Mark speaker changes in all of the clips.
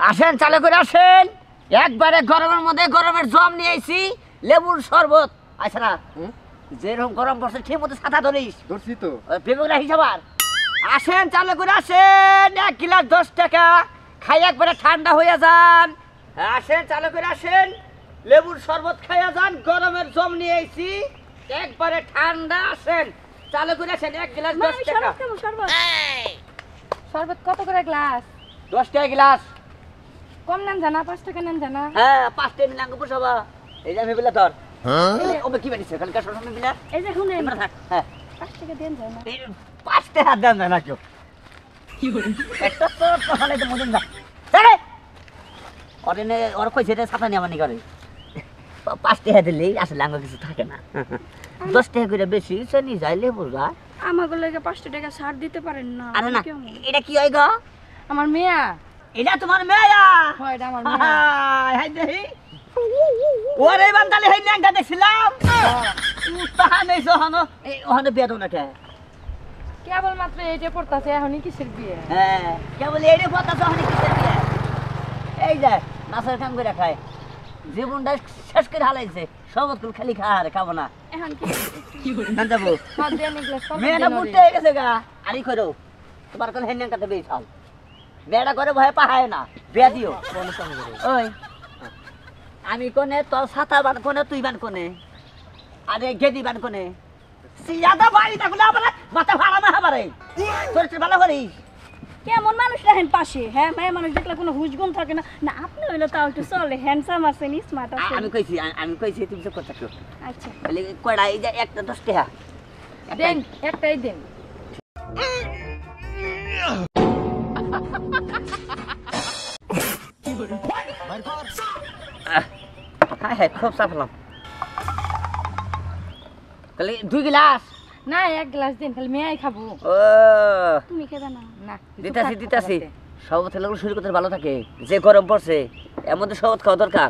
Speaker 1: আসেন চালু করে আসেন একবারে গরমের মধ্যে গরমের জম নিয়ে আইছি লেবুর শরবত আচ্ছা না যেরকম গরম পড়ছে ঠিক মতো ছাতা ধরিস
Speaker 2: ধরছি তো
Speaker 1: বেগুলা হিসাব আসেন চালু করে আসেন 1 গ্লাস 10 টাকা খাই একবারে ঠান্ডা হয়ে যান আসেন চালু করে আসেন লেবুর শরবত খাইয়া যান গরমের জম নিয়ে আইছি একবারে ঠান্ডা আসেন চালু করে আসেন 1 গ্লাস 10 টাকা
Speaker 3: শরবত কত করে গ্লাস
Speaker 1: 10 টাকা গ্লাস
Speaker 3: কম নেন জানা 5 টাকা নেন জানা
Speaker 1: হ্যাঁ 5 টাকা নিলাম পুষাবা এই যে ভেবেলা ধর ওবে কি বানিয়েছে কালকে সরসনে দিলা
Speaker 3: এই যে শুনেন
Speaker 1: এবার থাক হ্যাঁ
Speaker 3: 5 টাকা দেন জানা
Speaker 1: 5 টাকা দেন না কেউ কি বলি একটা তো ফলে তো মদন না আরে অরেনে ওর কইছে রে ছাতা নিয়ে মানি করে 5 টাকা দিলেই আসলে আঙ্গ কিছু থাকে না 10 টাকা করে বেশি সনি যাইলে বুঝা
Speaker 3: আমাগো লাগে 5 টাকা ছাড় দিতে পারেন না
Speaker 1: আরে না এটা কি হয় গো
Speaker 3: আমার মেয়া
Speaker 1: এটা তোমার মেয়া
Speaker 3: হয় এটা আমার মেয়া
Speaker 1: হাই দেহি ওরে বান্দালে হাই ন্যাঙ্গা দেখছিলাম তাহা নেই সহনো এই ওখানে বিয়া দাও না কে
Speaker 3: কেবল মাত্র এইটা পড়তাছে এখনই কিসের বিয়ে
Speaker 1: হ্যাঁ কেবল এইরে কথা তো ওখানে কিসের বিয়া এই যে মাছের কাম করে খায় জীবনটা শেষ করে হালাইছে সবতকুল খালি খায় খাবো না
Speaker 3: এখন কি
Speaker 1: না যাবো
Speaker 3: হাত দেন এক গ্লাস
Speaker 1: মেয়ে না বুঝতে হয়ে গেছে গা আরি করো তোমার কোন হেন ন্যাঙ্গাতে বেই খাও মেয়েটা করে ভয় পাহায় না বিয়া দিও ওই আমি কোনে তোর ছাতা বান কোনে তুই বান কোনে আরে গেদি বান কোনে সিয়াদা বাড়ি থাকলে আবার মাথা ভাড়া না হাবারে তোর ভালো করিস
Speaker 3: কেমন মানুষ রাখেন পাশে হ্যাঁ মেয়ে মানুষ দেখলে কোনো হুজগুন থাকে না না আপনি হইলে তাও একটু চলে হ্যান্ডসাম আছেন স্মার্ট আছেন
Speaker 1: আমি কইছি তুমি তো কথা কো
Speaker 3: আচ্ছা
Speaker 1: বলে কয়টা এই যে একটা 10 টাকা
Speaker 3: দেন একটাই দেন
Speaker 1: হ্যাঁ হ্যাঁ খুব সাফলাম তাহলে 2 গ্লাস
Speaker 3: না এক গ্লাস দেন তাহলে মেয়াই খাবো
Speaker 1: ও
Speaker 3: তুমি খেবে না না
Speaker 1: দিতাছি শরবত খেলে শরীর কত ভালো থাকে যে গরম পড়ছে এর মধ্যে শরবত খাওয়া দরকার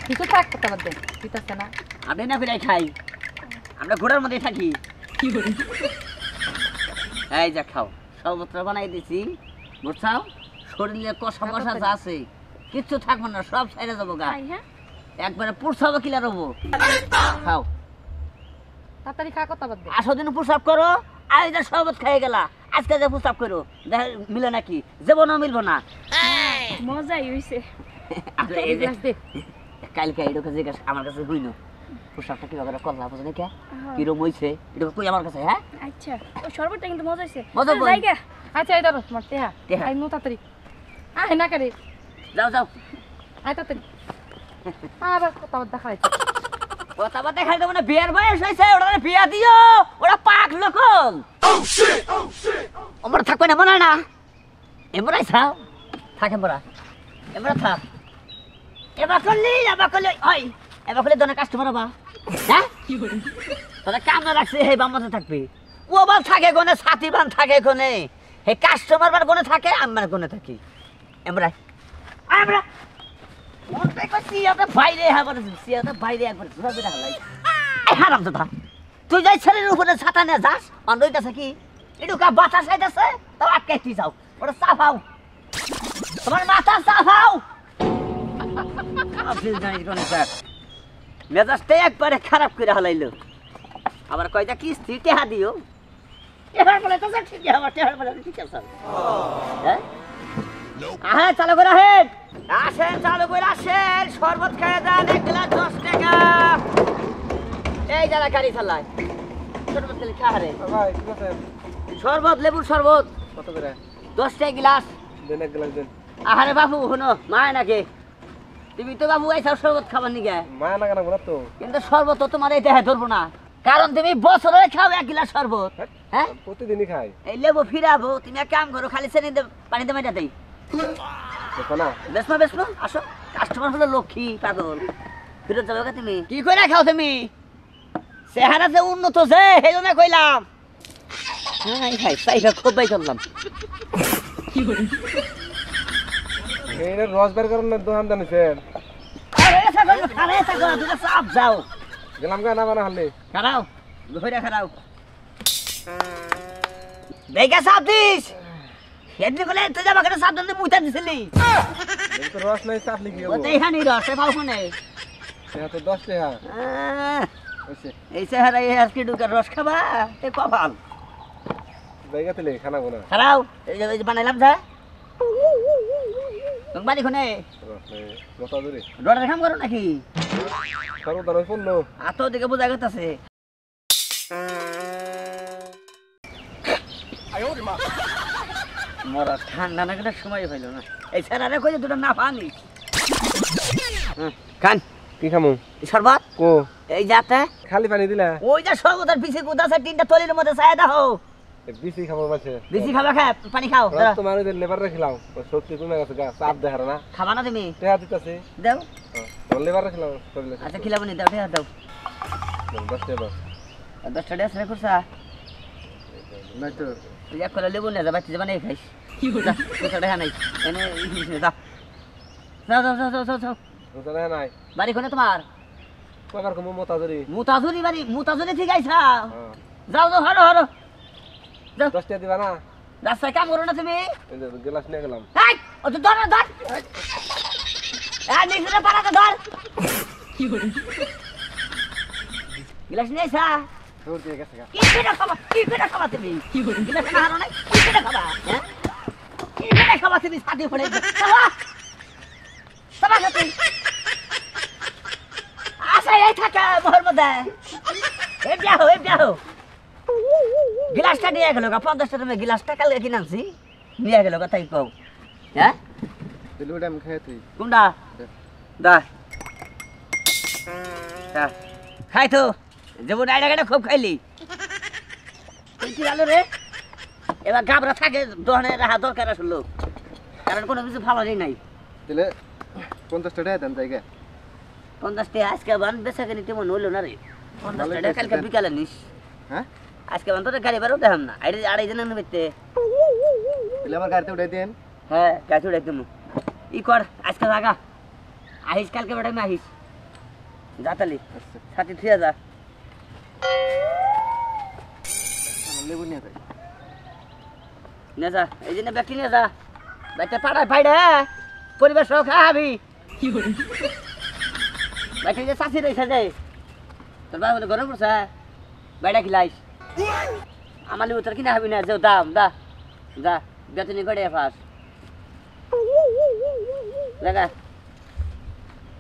Speaker 3: কিছু থাক কথা বাদ দেন দিতাছে না
Speaker 1: আমি না ফিরাই খাই আমরা ঘোড়ার মধ্যে থাকি
Speaker 3: কি করি
Speaker 1: এই যা খাও শরবতটা বানাই দিছি বুঝছাও শরীরে কষা কষা যা আছে কিচ্ছু থাকবো না সব সাইডে যাবো গা
Speaker 3: হ্যাঁ
Speaker 1: একবারে পুরসাবো কিলা রবো খাও
Speaker 3: তাড়াতাড়ি খা কথা বাদ দেন
Speaker 1: আসো দিন পুরসাব করো আর এই যে শরবত খাই গেলা আজকে যে পুরসাব করো দেখ মিলে নাকি যাবো না মিলবো না
Speaker 3: মজাই হইছে
Speaker 1: আরে এই যে
Speaker 3: গ্লাস দে
Speaker 1: কালকে এরকম জিজ্ঞাসা আমার কাছে হইলো পুরসাবটা কিভাবে করলা বুঝলি কে কিরম হইছে এটা কই আমার কাছে হ্যাঁ
Speaker 3: আচ্ছা ও শরবতটা কিন্তু মজা হইছে
Speaker 1: মজা কই?
Speaker 3: জায়গা আচ্ছা এই ধরো তোমার টেহা
Speaker 1: টেহা।
Speaker 3: আই নো তাড়াতাড়ি আয় না করে
Speaker 1: যাও যাও
Speaker 3: আয় তাড়াতাড়ি আবার কথা বাদ দেখাইছে
Speaker 1: কথা বার্তা খাই দেবো না বিয়ার বয়স হয়েছে ওরা বিয়া দিও ওরা পাক লোকল ওমরা থাকবে না মনে হয় না এমরাই থাও থাক এমরা থাক এবার করলি ওই এবার করলে দোনা কাস্টমার হবা হ্যাঁ তোরা কামনা রাখছে হে বামতে থাকবে ও বাল থাকে কোনে সাথী বান থাকে কোনে হে কাস্টমার বার কোনে থাকে আমার কোনে থাকি এমরা আমরা মন দেখো সিয়াতে বাইরে হাবার সিয়াতে বাইরে একবার ধরে হালাই এই হারাম দাদা তুই যাই ছেলের উপরে ছাতা নিয়ে যাস অন্যই কাছে কি এটুকা বাতাস আইতাছে তাও আটকাইতে যাও ওটা সাফাও তোমার মাথা সাফাও আফিস জানি কোন স্যার মেজাজটা একবারে খারাপ করে হালাইলো আবার কয়টা কিস্তি টেহা দিও এবার বলে তো ঠিক আছে টেহার বলে ঠিক আছে হ্যাঁ আহে চালু করে আহেন আসেন চালু করে আসেন শরবত খেয়ে যান 1 গ্লাস 10 টাকা এই যারা গাড়ি চালায় শরবত খেলে খাহারে
Speaker 2: ভাই কি আছে
Speaker 1: শরবত লেবুর শরবত
Speaker 2: কত করে
Speaker 1: 10 টাকা গ্লাস
Speaker 2: দেন এক গ্লাস দেন
Speaker 1: আহারে বাবু শুনো মায় নাকি তুমি তো বাবু এই শরবত খাবার নিগে
Speaker 2: মায়া না কেন বলো তো
Speaker 1: কিন্তু শরবত তো তোমার এই দেহে ধরবো না কারণ তুমি বছরে খাও 1 গ্লাস শরবত হ্যাঁ
Speaker 2: প্রতিদিনই খাই
Speaker 1: এই লেবু ফিরাবো তুমি এক কাম করো খালি চেনি পানিতে মেটা দেই
Speaker 2: দেখো না
Speaker 1: বেসমা আসো কাস্টমার হলো লক্ষ্মী পাগল ফিরত যাবে তুমি কি করে খাও তুমি চেহারা যে উন্নত যে সেই জন্য কইলাম হ্যাঁ খাই সাইফা খুব বাই করলাম
Speaker 2: এইটা রস বের করার দোকান জানিছেন
Speaker 1: আরে এসা করো দুটো সাপ যাও
Speaker 2: গেলাম গা না বানা হালে
Speaker 1: খারাও ধরে খারাও দেখে চাপ দিস এমনি বলে তুই যাবা কেন চাপ দিতে মুইতা দিছিলি
Speaker 2: তো রস নাই চাপ লিখি
Speaker 1: ও তো এখানে রস পাও কোনে
Speaker 2: এটা তো 10 টাকা ওইছে
Speaker 1: এই চেহারা এই আর কি ঢুকার রস খাবা এ কপাল
Speaker 2: জায়গা তেলে খানা গোনা
Speaker 1: খারাও এই যে বানাইলাম যা তুমি বাড়ি কোনে
Speaker 2: রস নাই মতা ধরে
Speaker 1: ডরার কাম করো নাকি
Speaker 2: সরো দাঁড়াই পড়লো
Speaker 1: আতো দিকে বোঝা গেছে মরা ঠান্ডা না গেলে সময় হইল না এই স্যারারে কই দুটো না পানি খান
Speaker 2: কি খামু
Speaker 1: শরবত
Speaker 2: কো
Speaker 1: এই যাতে
Speaker 2: খালি পানি দিলা
Speaker 1: ওই যে শরবতের পিছে কুদাছে তিনটা তলির মধ্যে চায় দাও
Speaker 2: বিসি খাবো মাছে
Speaker 1: বেশি খাবা খা পানি খাও
Speaker 2: রস তো মারি দিলে লেবার রাখিলাম সত্যি কমে গেছে গা চাপ দেখার না
Speaker 1: খাবা না তুমি
Speaker 2: টেহা দিতেছে
Speaker 1: দাও
Speaker 2: লেবার রাখিলাম করলে
Speaker 1: আচ্ছা খিলাবো নি দাও ঠিক দাও
Speaker 2: 10 টাকা
Speaker 1: 10 টাকা আছে করছা
Speaker 2: নাই তো
Speaker 1: তুই এক করে লেবু না যা বাচ্চা বানাই খাইস কি হলো 10 টাকা নাই এনে দাও যাও
Speaker 2: ওটা নাই
Speaker 1: বাড়ি কোনে তোমার
Speaker 2: কবার কম মতা ধরে
Speaker 1: মুতাজুরি বাড়ি মুতাজুরি ঠিক আইছা যাও হরো
Speaker 2: 10 টাকা দিবা না
Speaker 1: রাস্তায় কাম করো না তুমি
Speaker 2: এই যে গ্লাস নিয়ে গেলাম
Speaker 1: এই ও তো ধর নিচে পাড়াতে ধর গিলাস নিয়ে আইসা
Speaker 2: দূর দিয়ে গেছে গা
Speaker 1: কি করে খাবা তুমি গিলাস না হারো নাই কি করে খাবা হ্যাঁ কি করে খাবা তুমি সাথে পড়ে খাবা খাবা তুমি আচ্ছা এই থাকা মোহর মধ্যে এই বিয়া হো গিলাসটা নিয়ে গেল 50 টাকা গিলাসটা কালকে কিনে আনছি নিয়ে গেল তাই কও হ্যাঁ
Speaker 2: দিলুটা আমি খাই তুই
Speaker 1: কোনটা দা খাই তো যেমন আইডা খুব খাইলি তুই কি আলো রে এবার গাবরা থাকে দোকানে রাখা দরকার আসলো কারণ কোনো কিছু ভালো নাই
Speaker 2: দিলে 50 টাকা দেন জায়গা
Speaker 1: 50 টাকা আজকে বান বেচা কিনি তেমন হইলো না রে 50 টাকা কালকে বিকালে নিস
Speaker 2: হ্যাঁ
Speaker 1: আজকে বান তোর গাড়ি বারো দেখাম না আড়াই জন নেবে
Speaker 2: দিলে আমার গাড়িতে উঠাই দেন
Speaker 1: হ্যাঁ গাছ উড়ে একদম ই কর আজকে লাগা আহিস কালকে বেটা আমি আহিস যাতালি সাথে থিয়া যা
Speaker 2: লেবু নিয়ে যাই
Speaker 1: নে যা এই জন্য ব্যক্তি নিয়ে যা বাইটা পাড়ায় পাইডা পরিবেশ সহ খাবি বাইটা যে চাষি রয়েছে যে তোর বাবা বলে গরম পড়ছে বাইটা খিলাইস আমার লিবু তোর কিনে খাবি না যে দাম যা বেতনি করে ফাস লাগা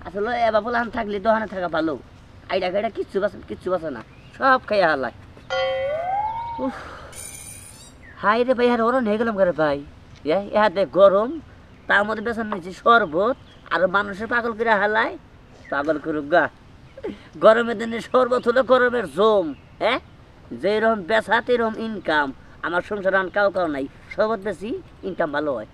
Speaker 1: আসলে এবার বললাম থাকলে দোকানে থাকা ভালো আইডা গাইডা কিচ্ছু বাসে না সব খাইয়া হালাই হাই রে ভাই আর ওরন হয়ে গেলাম করে ভাই ইহাতে গরম তার মধ্যে বেসন নিয়েছি শরবত আর মানুষের পাগল করে হালাই পাগল করুক গা গরমের দিনে শরবত হলো গরমের জম হ্যাঁ যেরকম বেচা তেরকম ইনকাম আমার সংসার আন কাউ নাই শরবত বেশি ইনকাম ভালো হয়